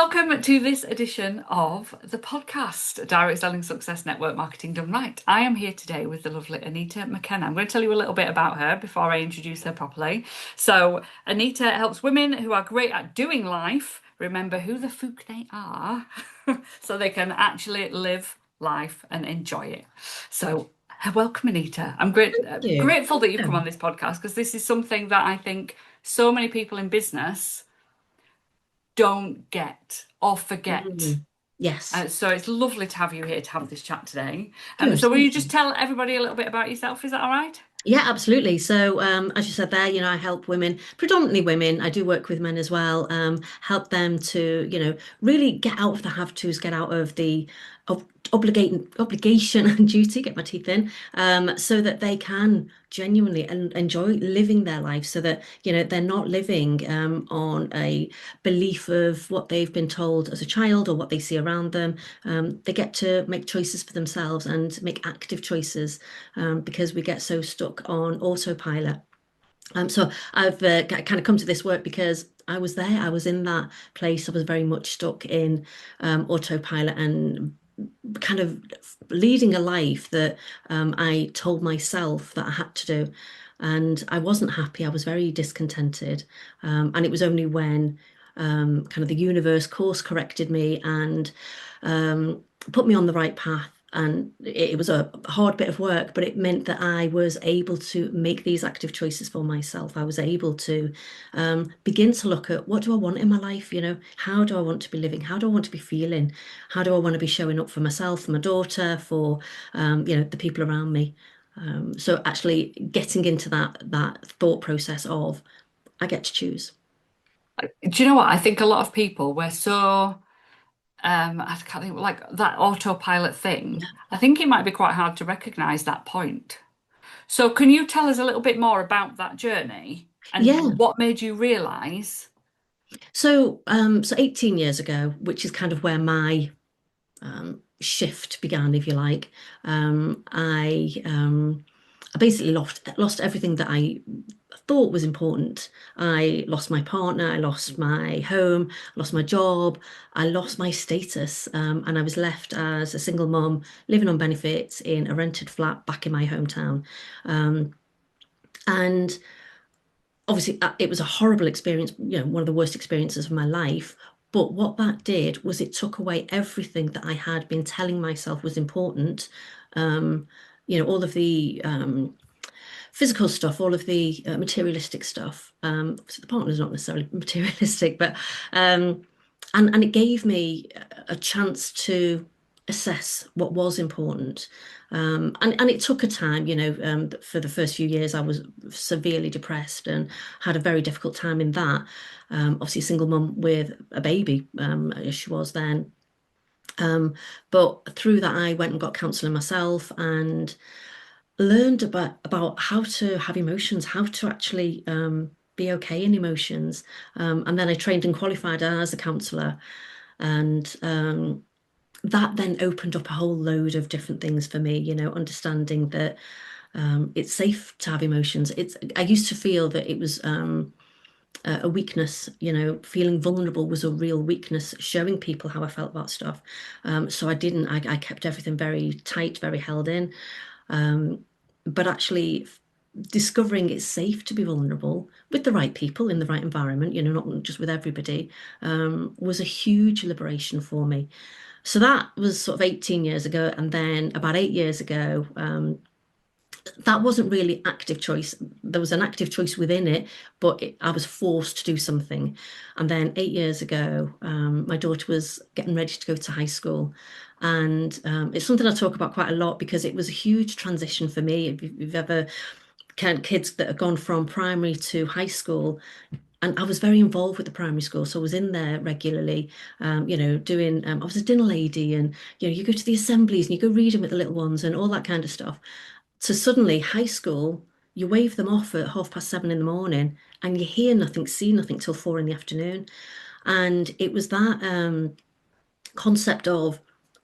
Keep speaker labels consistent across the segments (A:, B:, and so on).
A: welcome to this edition of the podcast, Direct Selling Success Network Marketing Done Right. I am here today with the lovely Anita McKenna. I'm going to tell you a little bit about her before I introduce her properly. So, Anita helps women who are great at doing life remember who the fuck they are so they can actually live life and enjoy it. So, welcome, Anita. I'm
B: You.
A: grateful that you've come
B: Yeah.
A: on this podcast because this is something that I think so many people in business don't get or forget.
B: Mm. Yes.
A: So it's lovely to have you here to have this chat today.
B: Good.
A: So will
B: Thank
A: you just
B: you.
A: tell everybody a little bit about yourself? Is that all right?
B: Yeah, absolutely. So, as you said there, I help women, predominantly women. I do work with men as well. Help them to, really get out of the have-tos, get out of the obligation and duty, get my teeth in, so that they can genuinely enjoy living their life, so that, they're not living on a belief of what they've been told as a child or what they see around them. They get to make choices for themselves and make active choices because we get so stuck on autopilot. So I've kind of come to this work because I was there. I was in that place. I was very much stuck in autopilot and kind of leading a life that I told myself that I had to do. And I wasn't happy. I was very discontented. And it was only when kind of the universe course corrected me and put me on the right path. And it was a hard bit of work, but it meant that I was able to make these active choices for myself. I was able to begin to look at what do I want in my life? How do I want to be living? How do I want to be feeling? How do I want to be showing up for myself, for my daughter, for the people around me? So actually getting into that thought process of I get to choose.
A: Do you know what? I think a lot of people were so I can't think like that autopilot thing. I think it might be quite hard to recognize that point. So can you tell us a little bit more about that journey
B: Yeah.
A: and what made you realize?
B: So 18 years ago, which is kind of where my shift began, if you like. I basically lost everything that I thought was important. I lost my partner, I lost my home, I lost my job, I lost my status, and I was left as a single mom living on benefits in a rented flat back in my hometown. Um, and obviously it was a horrible experience, one of the worst experiences of my life. But what that did was it took away everything that I had been telling myself was important. Um, all of the physical stuff, all of the materialistic stuff. So the partner's not necessarily materialistic, but and it gave me a chance to assess what was important. And it took a time, for the first few years, I was severely depressed and had a very difficult time in that. Obviously, a single mum with a baby, as she was then. Um, but through that, I went and got counselling myself and learned about how to have emotions, how to actually be okay in emotions. And then I trained and qualified as a counsellor. And that then opened up a whole load of different things for me, understanding that it's safe to have emotions. I used to feel that it was a weakness, feeling vulnerable was a real weakness, showing people how I felt about stuff. So I kept everything very tight, very held in. But actually discovering it's safe to be vulnerable with the right people in the right environment, not just with everybody, was a huge liberation for me. So that was sort of 18 years ago. And then about 8 years ago, that wasn't really active choice. There was an active choice within it, but I was forced to do something. And then 8 years ago, my daughter was getting ready to go to high school. And it's something I talk about quite a lot because it was a huge transition for me. If you've ever kids that have gone from primary to high school, and I was very involved with the primary school, so I was in there regularly, doing. I was a dinner lady, and you go to the assemblies and you go reading with the little ones and all that kind of stuff. So suddenly, high school, you wave them off at 7:30 in the morning, and you hear nothing, see nothing till 4 in the afternoon. And it was that concept of,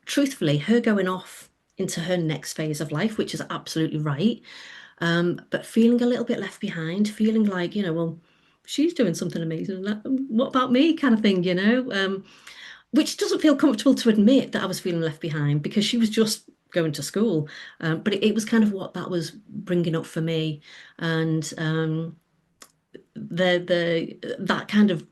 B: truthfully, her going off into her next phase of life, which is absolutely right, but feeling a little bit left behind, feeling like, well, she's doing something amazing. What about me, kind of thing. which doesn't feel comfortable to admit that I was feeling left behind because she was just going to school. But it was kind of what that was bringing up for me. And that kind of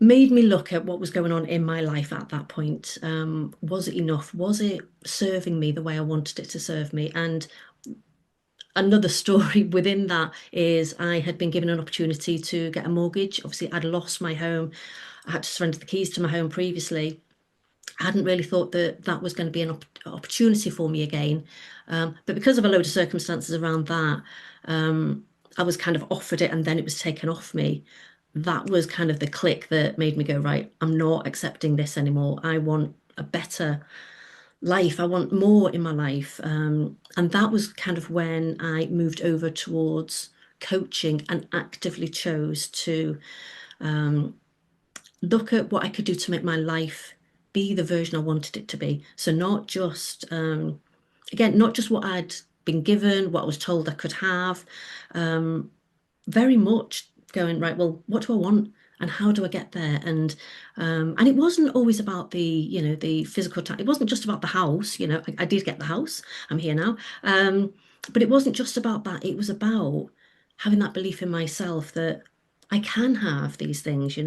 B: made me look at what was going on in my life at that point. Was it enough? Was it serving me the way I wanted it to serve me? And another story within that is I had been given an opportunity to get a mortgage. Obviously, I'd lost my home. I had to surrender the keys to my home previously. I hadn't really thought that that was going to be an opportunity for me again. But because of a load of circumstances around that, I was kind of offered it and then it was taken off me. That was kind of the click that made me go, right, I'm not accepting this anymore. I want a better life. I want more in my life. And that was kind of when I moved over towards coaching and actively chose to look at what I could do to make my life be the version I wanted it to be. So not just, again, not just what I'd been given, what I was told I could have, very much going, right, well, what do I want? And how do I get there? And it wasn't always about the physical time. It wasn't just about the house. I did get the house. I'm here now. But it wasn't just about that. It was about having that belief in myself that I can have these things,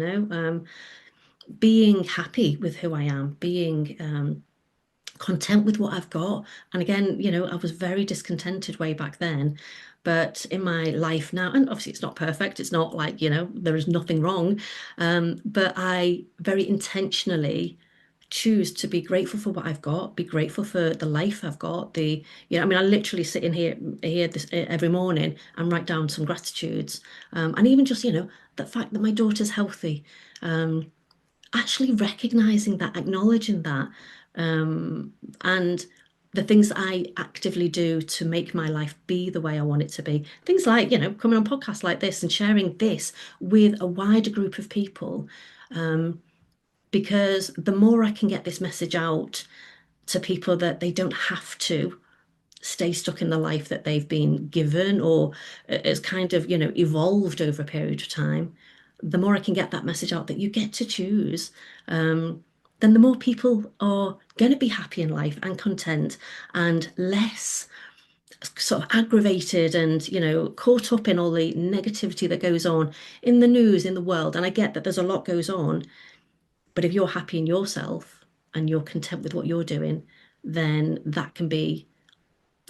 B: being happy with who I am, being content with what I've got. And again, I was very discontented way back then. But in my life now, and obviously it's not perfect, it's not like, there is nothing wrong. But I very intentionally choose to be grateful for what I've got, be grateful for the life I've got. I mean, I literally sit in here this every morning and write down some gratitudes. And even just, the fact that my daughter's healthy. Actually recognizing that, acknowledging that, um, and the things that I actively do to make my life be the way I want it to be. Things like, coming on podcasts like this and sharing this with a wider group of people. Because the more I can get this message out to people that they don't have to stay stuck in the life that they've been given or it's kind of, evolved over a period of time, the more I can get that message out that you get to choose, then the more people are going to be happy in life and content and less sort of aggravated and, caught up in all the negativity that goes on in the news, in the world. And I get that there's a lot goes on, but if you're happy in yourself and you're content with what you're doing, then that can be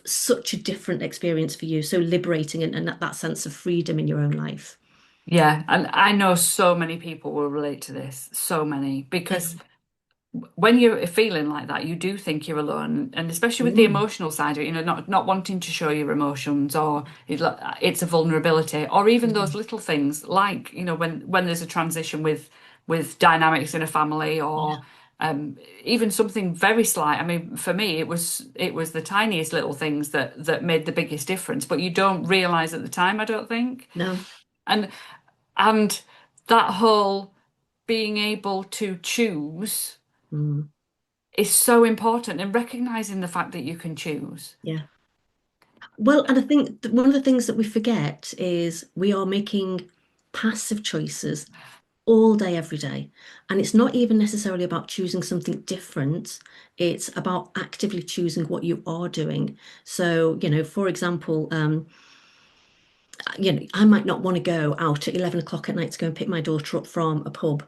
B: such a different experience for you, so liberating and that sense of freedom in your own life.
A: Yeah, and I know so many people will relate to this, so many,
B: Yeah.
A: because when you're feeling like that, you do think you're alone, and especially with the
B: Mm,
A: emotional side of it, not wanting to show your emotions, or it's a vulnerability, or even those
B: mm,
A: little things like, when there's a transition with dynamics in a family,
B: yeah.
A: or even something very slight. I mean, for me, it was the tiniest little things that made the biggest difference, but you don't realize at the time, I don't think.
B: No.
A: And and that whole being able to choose
B: Mm,
A: is so important and recognizing the fact that you can choose.
B: yeah. Well, and I think that one of the things that we forget is we are making passive choices all day, every day. And it's not even necessarily about choosing something different. It's about actively choosing what you are doing. So, for example, I might not want to go out at 11 o'clock at night to go and pick my daughter up from a pub,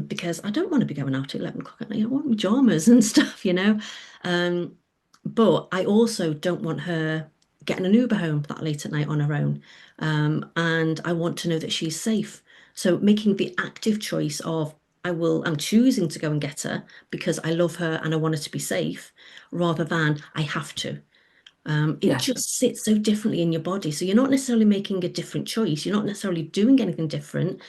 B: because I don't want to be going out at 11 o'clock at night. I want pajamas and stuff, Um, but I also don't want her getting an Uber home that late at night on her own. And I want to know that she's safe. So making the active choice of I'm choosing to go and get her because I love her and I want her to be safe rather than I have to. It
A: Yeah,
B: just sits so differently in your body. So you're not necessarily making a different choice. You're not necessarily doing anything different,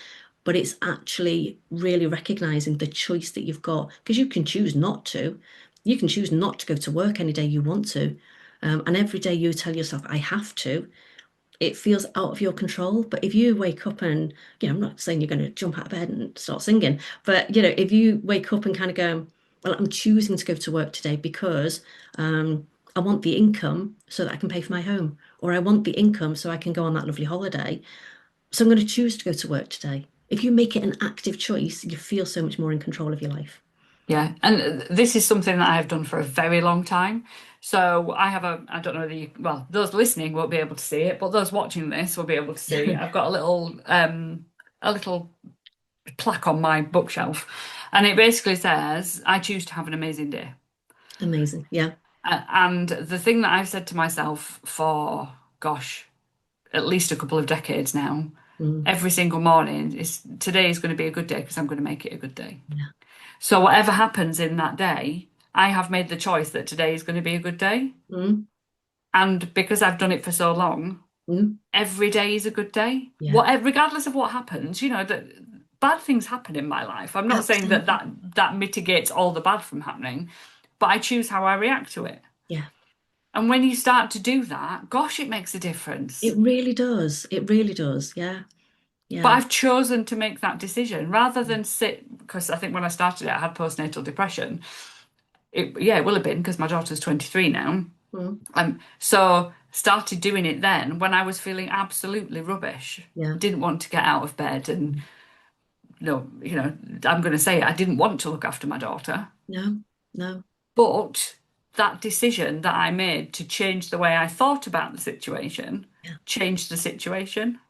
B: but it's actually really recognizing the choice that you've got because you can choose not to. You can choose not to go to work any day you want to. And every day you tell yourself, I have to, it feels out of your control. But if you wake up and, I'm not saying you're going to jump out of bed and start singing, but, if you wake up and kind of go, well, I'm choosing to go to work today because I want the income so that I can pay for my home, or I want the income so I can go on that lovely holiday. So I'm going to choose to go to work today. If you make it an active choice, you feel so much more in control of your life.
A: Yeah, and this is something that I have done for a very long time. So I have I don't know well, those listening won't be able to see it, but those watching this will be able to see. I've got a little plaque on my bookshelf, and it basically says, "I choose to have an amazing day."
B: Amazing. Yeah.
A: And the thing that I've said to myself for, gosh, at least a couple of decades now,
B: Mm,
A: every single morning is today is going to be a good day because I'm going to make it a good day.
B: yeah.
A: So whatever happens in that day, I have made the choice that today is going to be a good day.
B: Mm,
A: And because I've done it for so long,
B: mm,
A: every day is a good day.
B: yeah.
A: Whatever, regardless of what happens, that bad things happen in my life. I'm not saying that
B: Absolutely.
A: that mitigates all the bad from happening, but I choose how I react to it.
B: Yeah.
A: And when you start to do that, gosh, it makes a
B: It
A: difference.
B: really does. It really does. Yeah.
A: But
B: Yeah.
A: I've chosen to make that decision rather than sit, because I think when I started it, I had postnatal depression. Yeah, it will have been because my daughter's 23 now.
B: Mm,
A: So started doing it then when I was feeling absolutely rubbish.
B: yeah.
A: Didn't want to get out of bed and
B: Mm.
A: no, I'm going to say it, I didn't want to look after my daughter.
B: No. No.
A: But that decision that I made to change the way I thought about the situation
B: Yeah.
A: changed the situation.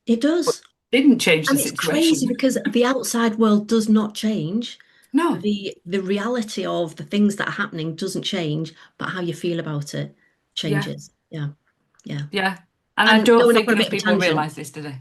B: It does.
A: Didn't change the
B: And it's crazy
A: situation.
B: because the outside world does not change.
A: No.
B: The reality of the things that are happening doesn't change, but how you feel about it
A: Yeah.
B: changes. Yeah. Yeah.
A: Yeah. And I
B: And
A: don't
B: going off
A: think
B: on a
A: enough
B: bit of a
A: people
B: tangent.
A: realise this today.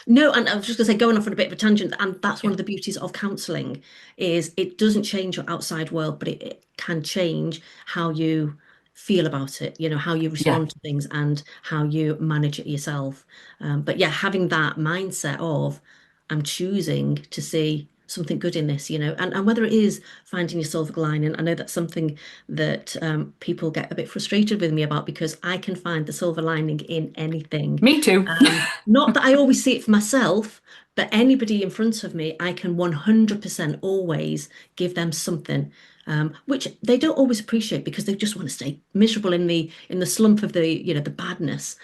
B: No, and I was just going to say, going off on a bit of a tangent, and that's one
A: Yeah.
B: of the beauties of counselling is it doesn't change your outside world, but it can change how you feel about it, how you
A: Yeah.
B: respond to things and how you manage it yourself. But yeah, having that mindset of I'm choosing to see something good in this, and whether it is finding your silver lining, I know that's something that people get a bit frustrated with me about because I can find the silver lining in anything.
A: Me too.
B: Not that I always see it for myself, but anybody in front of me, I can 100% always give them something, which they don't always appreciate because they just want to stay miserable in the slump of the badness.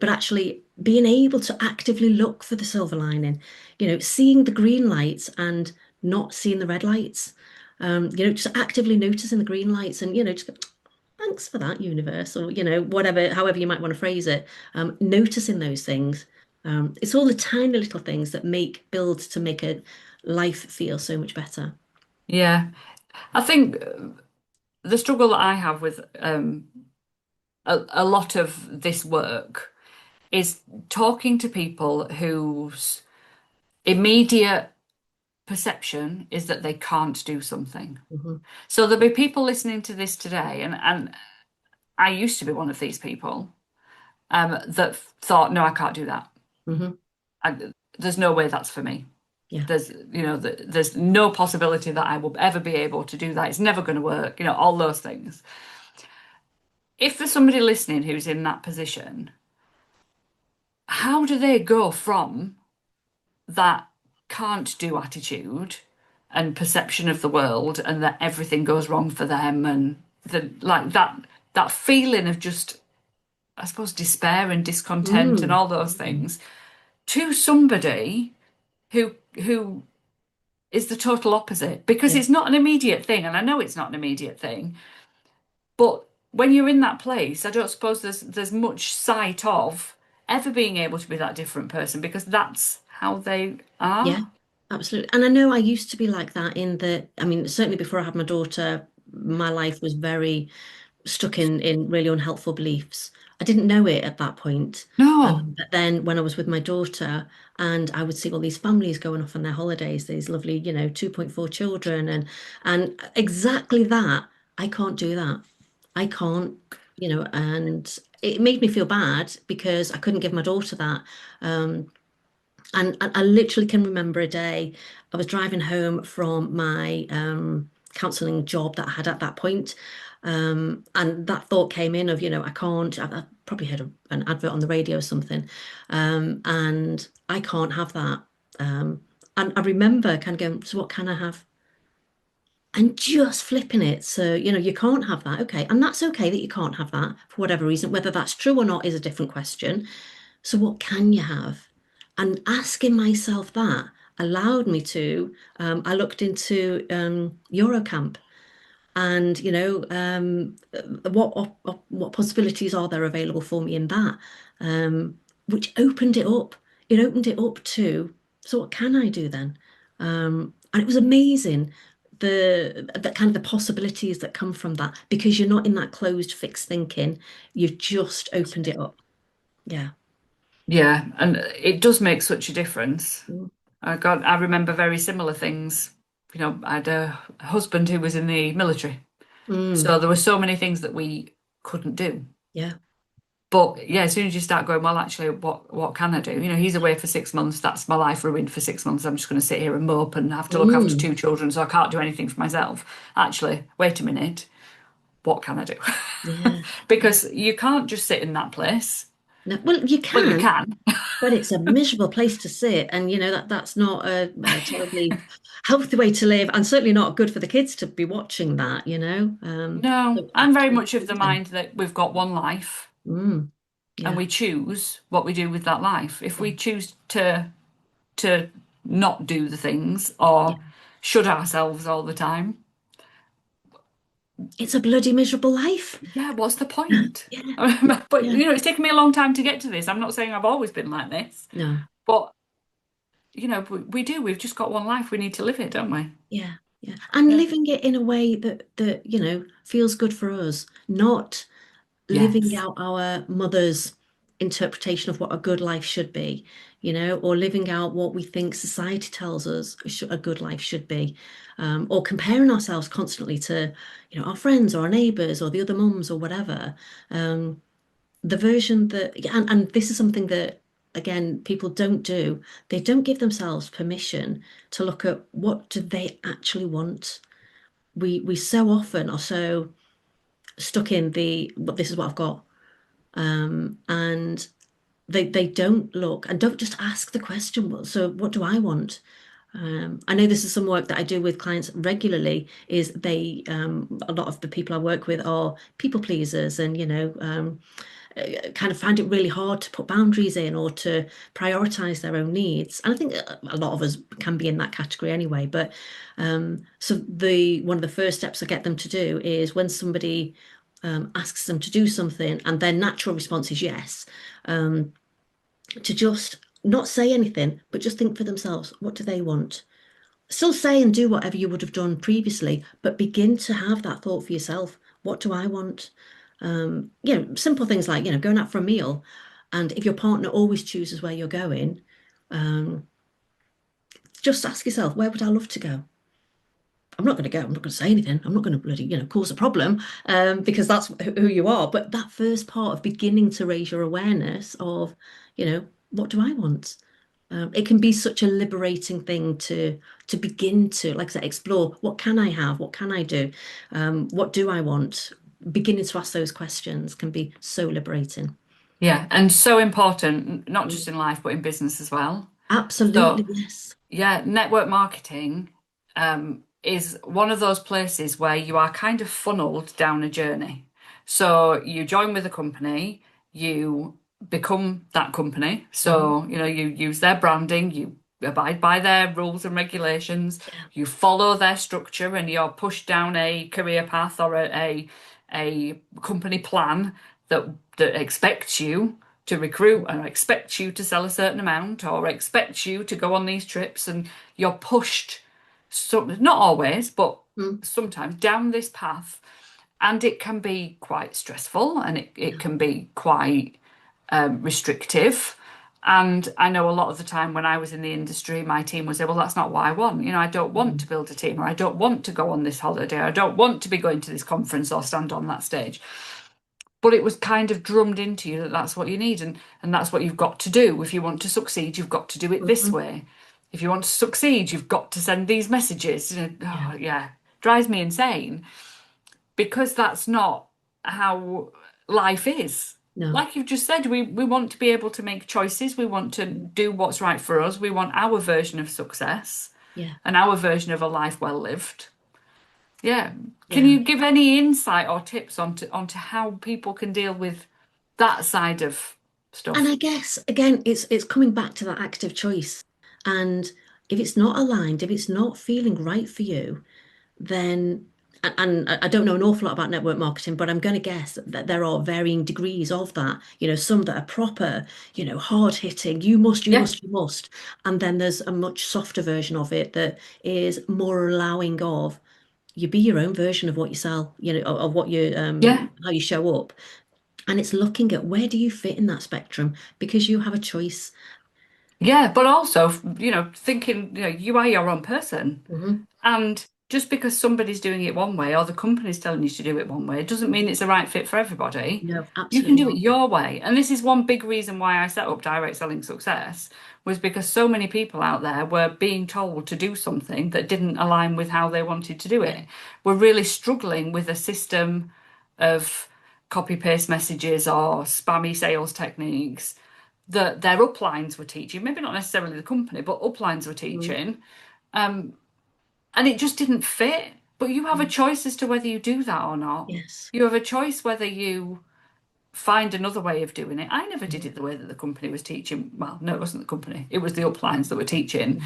B: But actually being able to actively look for the silver lining, seeing the green lights and not seeing the red lights. Just actively noticing the green lights and, just go, thanks for that, universe, or whatever, however you might want to phrase it. Noticing those things. It's all the tiny little things that build to make a life feel so much better.
A: Yeah. I think the struggle that I have with a lot of this work is talking to people whose immediate perception is that they can't do something.
B: Hmm.
A: So there'll be people listening to this today, and I used to be one of these people that thought, no, I can't do that.
B: Hmm.
A: There's no way that's for me.
B: Yeah,
A: There's no possibility that I will ever be able to do that. It's never going to work. All those things. If there's somebody listening who's in that position, how do they go from that can't do attitude and perception of the world and that everything goes wrong for them and that feeling of just, I suppose, despair and discontent and
B: mm,
A: all those things to somebody who is the total opposite, because
B: yeah,
A: it's not an immediate thing, and I know it's not an immediate thing, but when you're in that place, I don't suppose there's much sight of ever being able to be that different person because that's how they
B: yeah,
A: are.
B: absolutely. And I know I used to be like that I mean, certainly before I had my daughter, my life was very stuck in really unhelpful beliefs. I didn't know it at that point.
A: No,
B: But then when I was with my daughter and I would see all these families going off on their holidays, these lovely, 2.4 children and exactly that, I can't do that. I can't, and it made me feel bad because I couldn't give my daughter that. And I literally can remember a day I was driving home from my counselling job that I had at that point. And that thought came in of, I can't, I probably heard an advert on the radio or something. And I can't have that. Um, and I remember kind of going, so what can I have? And just flipping it. So, you can't have that. Okay. And that's okay that you can't have that for whatever reason. Whether that's true or not is a different question. So what can you have? And asking myself that allowed me to, I looked into Eurocamp and what possibilities are there available for me in that, which opened it up. It opened it up to, so what can I do then? And it was amazing, the kind of the possibilities that come from that, because you're not in that closed fixed thinking. You've just opened it up. Yeah.
A: Yeah, and it does make such a difference.
B: Mm.
A: I remember very similar things. I had a husband who was in the military.
B: Mm.
A: So there were so many things that we couldn't do.
B: Yeah.
A: But yeah, as soon as you start going, well, actually, what can I do? He's away for 6 months. That's my life ruined for 6 months. I'm just going to sit here and mope and have to look after
B: Mm.
A: two children, so I can't do anything for myself. Actually, wait a minute. What can I do?
B: Yeah. Yeah.
A: Because you can't just sit in that place.
B: No, well, you
A: Well, you
B: can.
A: can.
B: But it's a miserable place to sit, and that's not a terribly healthy way to live, and certainly not good for the kids to be watching that.
A: No,
B: So
A: I'm very
B: absolutely
A: much of the
B: choose them.
A: mind that we've got one life
B: Mm,
A: and
B: yeah,
A: we choose what we do with that life. If
B: yeah,
A: we choose to not do the things
B: yeah.
A: or shut ourselves all the time,
B: It's a bloody miserable life.
A: yeah, what's the point?
B: Yeah,
A: But
B: yeah.
A: it's taken me a long time to get to this. I'm not saying I've always been like this,
B: No,
A: but we do. We've just got one life. We need to live it, don't we?
B: yeah, yeah. And
A: Yeah.
B: living it in a way that feels good for us, not living
A: Yes.
B: out our mother's interpretation of what a good life should be, or living out what we think society tells us a good life should be, or comparing ourselves constantly to, our friends or our neighbours or the other mums or whatever. The version that, yeah, and this is something that, again, people don't do. They don't give themselves permission to look at what do they actually want. We so often are so stuck in but this is what I've got. And they don't look and don't just ask the question, well, so what do I want? I know this is some work that I do with clients regularly, is a lot of the people I work with are people pleasers and, kind of find it really hard to put boundaries in or to prioritize their own needs. And I think a lot of us can be in that category anyway. But so the one of the first steps I get them to do is when somebody asks them to do something and their natural response is yes, to just not say anything, but just think for themselves, what do they want? Still say and do whatever you would have done previously, but begin to have that thought for yourself. What do I want? Simple things like, going out for a meal. And if your partner always chooses where you're going, um, just ask yourself, where would I love to go? I'm not going to go. I'm not going to say anything. I'm not going to bloody, cause a problem, because that's who you are. But that first part of beginning to raise your awareness of, what do I want? It can be such a liberating thing to begin to, like I said, explore. What can I have? What can I do? What do I want? Beginning to ask those questions can be so liberating.
A: Yeah, and so important, not
B: Mm.
A: just in life, but in business as well.
B: Absolutely,
A: So,
B: yes.
A: yeah, network marketing is one of those places where you are kind of funneled down a journey. So you join with a company, you become that company.
B: Mhm.
A: So, you use their branding, you abide by their rules and regulations,
B: Yeah.
A: you follow their structure, and you're pushed down a career path or a company plan that expects you to recruit and expects you to sell a certain amount or expects you to go on these trips, and you're pushed, not always, but
B: Mm.
A: sometimes down this path, and it can be quite stressful, and it
B: Yeah.
A: can be quite restrictive. And I know a lot of the time when I was in the industry, my team would say, well, that's not what I want. I don't want
B: Mm.
A: to build a team, or I don't want to go on this holiday, or I don't want to be going to this conference or stand on that stage. But it was kind of drummed into you that that's what you need, and that's what you've got to do. If you want to succeed, you've got to do it this
B: Mhm.
A: way. If you want to succeed, you've got to send these messages.
B: Yeah.
A: Oh, yeah, drives me insane, because that's not how life is.
B: No.
A: Like you've just said, we want to be able to make choices. We want to do what's right for us. We want our version of success
B: Yeah.
A: and our version of a life well lived. Yeah. Can
B: Yeah.
A: you give any insight or tips onto how people can deal with that side of?
B: And
A: stuff.
B: I guess again, it's coming back to that active choice. And if it's not aligned, if it's not feeling right for you, then and I don't know an awful lot about network marketing, but I'm going to guess that there are varying degrees of that. Some that are proper, hard hitting, you must, you
A: Yeah,
B: must, you must. And then there's a much softer version of it that is more allowing of you be your own version of what you sell, of what you
A: yeah.
B: how you show up. And it's looking at where do you fit in that spectrum because you have a choice.
A: Yeah, but also, thinking, you are your own person.
B: Hmm.
A: And just because somebody's doing it one way or the company's telling you to do it one way, it doesn't mean it's the right fit for everybody.
B: No,
A: You can
B: absolutely
A: do it
B: not.
A: your way. And this is one big reason why I set up Direct Selling Success was because so many people out there were being told to do something that didn't align with how they wanted to do
B: Yeah.
A: it. We're really struggling with a system of copy paste messages or spammy sales techniques that their uplines were teaching, maybe not necessarily the company, but uplines were
B: Mm.
A: teaching, and it just didn't fit. But you have a
B: Yeah.
A: choice as to whether you do that or not.
B: Yes.
A: You have a choice whether you find another way of doing it. I never did
B: Mhm.
A: it the way that the company was teaching. Well, no, it wasn't the company. It was the uplines that were teaching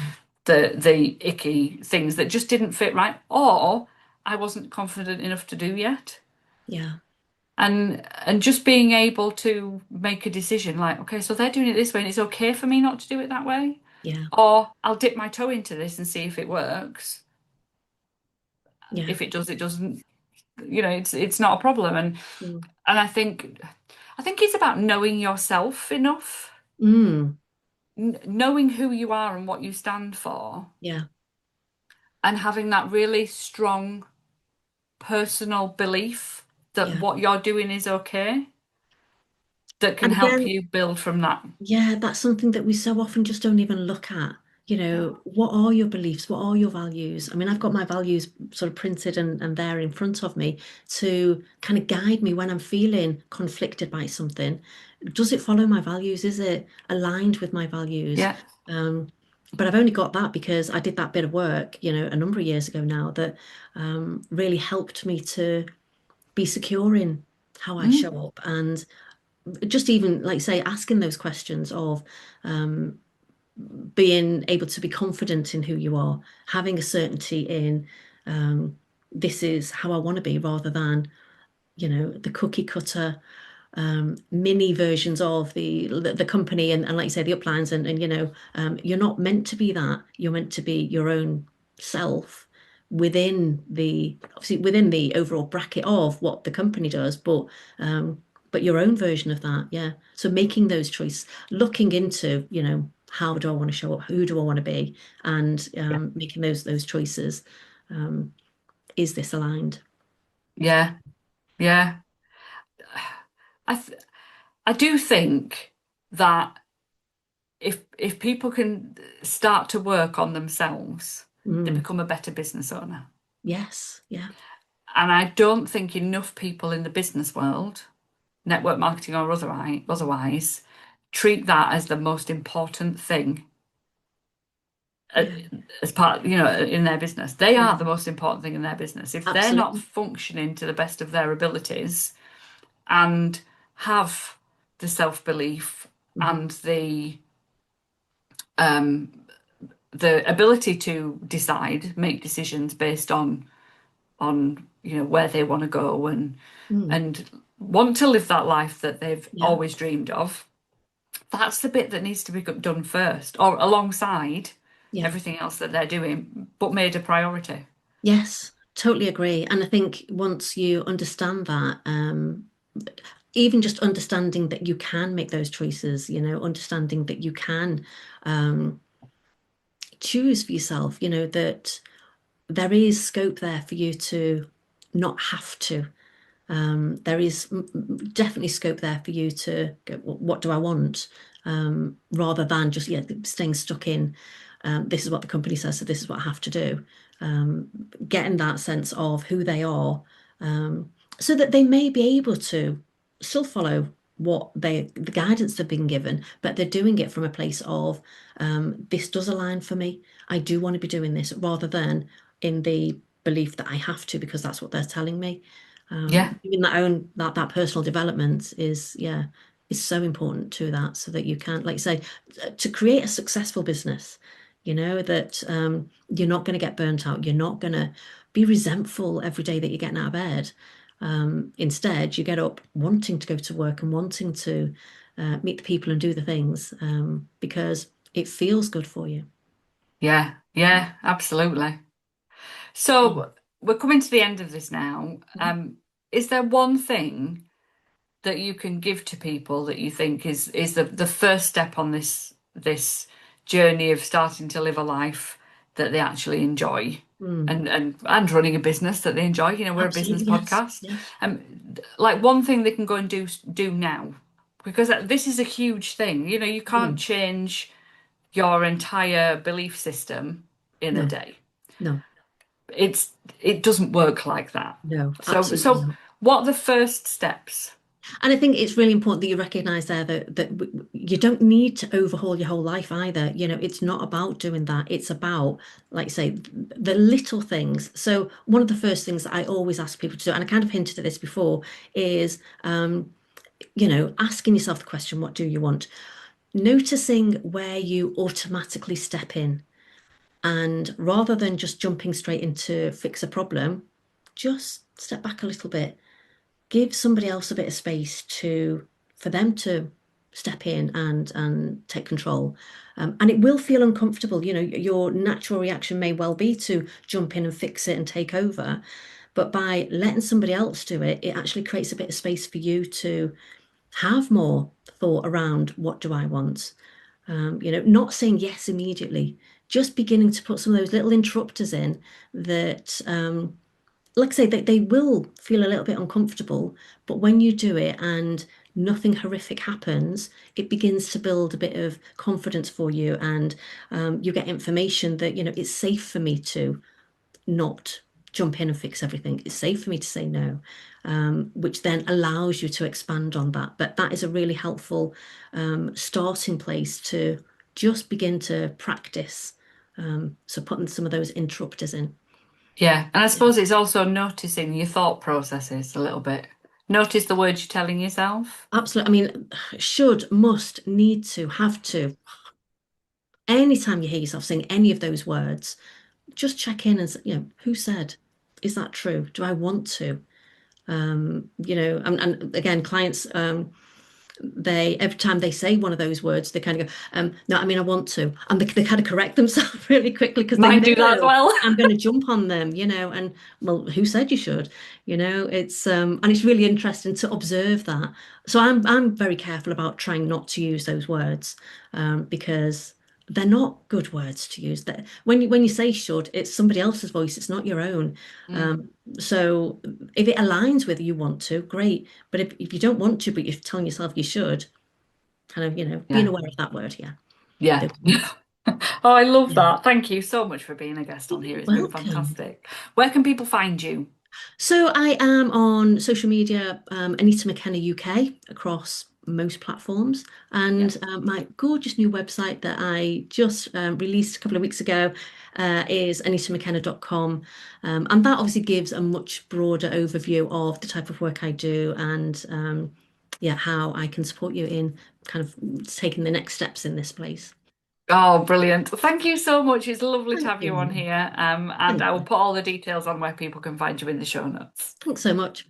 B: Mm.
A: the icky things that just didn't fit right, or I wasn't confident enough to do yet.
B: Yeah.
A: And just being able to make a decision like, okay, so they're doing it this way and it's okay for me not to do it that way.
B: Yeah.
A: Or I'll dip my toe into this and see if it works.
B: Yeah.
A: If it does, it doesn't. It's not a problem.
B: Mm.
A: And I think it's about knowing yourself enough,
B: Mm.
A: knowing who you are and what you stand for,
B: Yeah.
A: and having that really strong personal belief that
B: Yeah.
A: what you're doing is okay, that can
B: And
A: help
B: again,
A: you build from that.
B: yeah, that's something that we so often just don't even look at.
A: Yeah.
B: What are your beliefs? What are your values? I mean, I've got my values sort of printed and there in front of me to kind of guide me when I'm feeling conflicted by something. Does it follow my values? Is it aligned with my values?
A: Yeah.
B: Um, but I've only got that because I did that bit of work, a number of years ago now that really helped me to be secure in how I
A: Mm.
B: show up and just even like say asking those questions of um, being able to be confident in who you are, having a certainty in um, this is how I want to be rather than the cookie cutter mini versions of the company and like you say the uplines and you're not meant to be that. You're meant to be your own self within the obviously within the overall bracket of what the company does, but your own version of that, yeah. So making those choices, looking into, how do I want to show up, who do I want to be, and making those choices. Um, is this aligned?
A: Yeah. Yeah. I th I do think that if people can start to work on themselves, they
B: Mm,
A: become a better business owner.
B: yes, yeah,
A: And I don't think enough people in the business world, network marketing or otherwise, treat that as the most important thing uh,
B: yeah,
A: as part, in their business. They are the
B: mm,
A: most important thing in their business. If they're not
B: absolutely.
A: functioning to the best of their abilities and have the self-belief
B: Mhm.
A: and the ability to decide, make decisions based on where they want to go
B: Mm,
A: and want to live that life that they've
B: yeah,
A: always dreamed of. That's the bit that needs to be done first, or alongside
B: yeah.
A: everything else that they're doing, but made a priority.
B: Yes, totally agree. And I think once you understand that, even just understanding that you can make those choices, understanding that you can um, choose for yourself, that there is scope there for you to not have to. There is definitely scope there for you to go, what do I want? Rather than just, yeah, staying stuck in, this is what the company says, so this is what I have to do. Um, Getting that sense of who they are, um, so that they may be able to still follow the guidance they've been given, but they're doing it from a place of, this does align for me. I do want to be doing this rather than in the belief that I have to because that's what they're telling me.
A: Yeah,
B: Doing that personal development is, yeah. is so important to that, so that you can, like you say, to create a successful business, that you're not going to get burnt out. You're not going to be resentful every day that you're getting out of bed. Instead, you get up wanting to go to work and wanting to meet the people and do the things, because it feels good for you.
A: Yeah, yeah, absolutely. So we're coming to the end of this now. Is there one thing that you can give to people that you think is the first step on this journey of starting to live a life that they actually enjoy
B: Mm.
A: and running a business that they enjoy? You know, we're a business
B: Absolutely, yes,
A: podcast.
B: yes.
A: Um, like one thing they can go and do now, because this is a huge thing. You know, you can't
B: Mm.
A: change your entire belief system in a
B: No,
A: day.
B: no,
A: It's it doesn't work like that.
B: no, absolutely
A: So
B: not.
A: what are the first steps?
B: And I think it's really important that you recognize there that you don't need to overhaul your whole life either. It's not about doing that. It's about, like you say, the little things. So one of the first things that I always ask people to do, and I kind of hinted at this before, is asking yourself the question, what do you want? Noticing where you automatically step in. And rather than just jumping straight into fix a problem, just step back a little bit, give somebody else a bit of space to for them to step in and take control. And it will feel uncomfortable. Your natural reaction may well be to jump in and fix it and take over. But by letting somebody else do it, it actually creates a bit of space for you to have more thought around what do I want. Not saying yes immediately, just beginning to put some of those little interrupters in that, like I say, they will feel a little bit uncomfortable, but when you do it and nothing horrific happens, it begins to build a bit of confidence for you, and you get information that, it's safe for me to not jump in and fix everything. It's safe for me to say no, which then allows you to expand on that. But that is a really helpful starting place to just begin to practice. So putting some of those interrupters in.
A: Yeah, and I
B: Yeah.
A: suppose it's also noticing your thought processes a little bit. Notice the words you're telling yourself.
B: Absolutely. I mean, should, must, need to, have to. Anytime you hear yourself saying any of those words, just check in and say, who said? Is that true? Do I want to? And again, clients, they every time they say one of those words, they kind of go, no, I mean, I want to, and they kind of correct themselves really quickly because they
A: Might do that as
B: know
A: well.
B: I'm going to jump on them, and well, who said you should? It's and it's really interesting to observe that. So I'm very careful about trying not to use those words, because they're not good words to use. That when you say should, it's somebody else's voice, it's not your own.
A: Mm,
B: Um, so if it aligns with you want to, great. But if you don't want to, but you're telling yourself you should, kind of, being
A: yeah,
B: aware of that word, yeah.
A: yeah.
B: The-
A: Oh, I love
B: yeah.
A: that. Thank you so much for being a guest on
B: You're
A: here. It's been
B: welcome.
A: fantastic. Where can people find you?
B: So I am on social media, Anita McKenna UK, across most platforms,
A: Yeah.
B: and my gorgeous new website that I just released a couple of weeks ago is anitamckenna.com, and that obviously gives a much broader overview of the type of work I do, and yeah, how I can support you in kind of taking the next steps in this place.
A: Oh, brilliant. Thank you so much. It's lovely to
B: Thank
A: have you on
B: you.
A: here. And
B: Thank
A: I will
B: you.
A: put all the details on where people can find you in the show notes.
B: Thanks so much.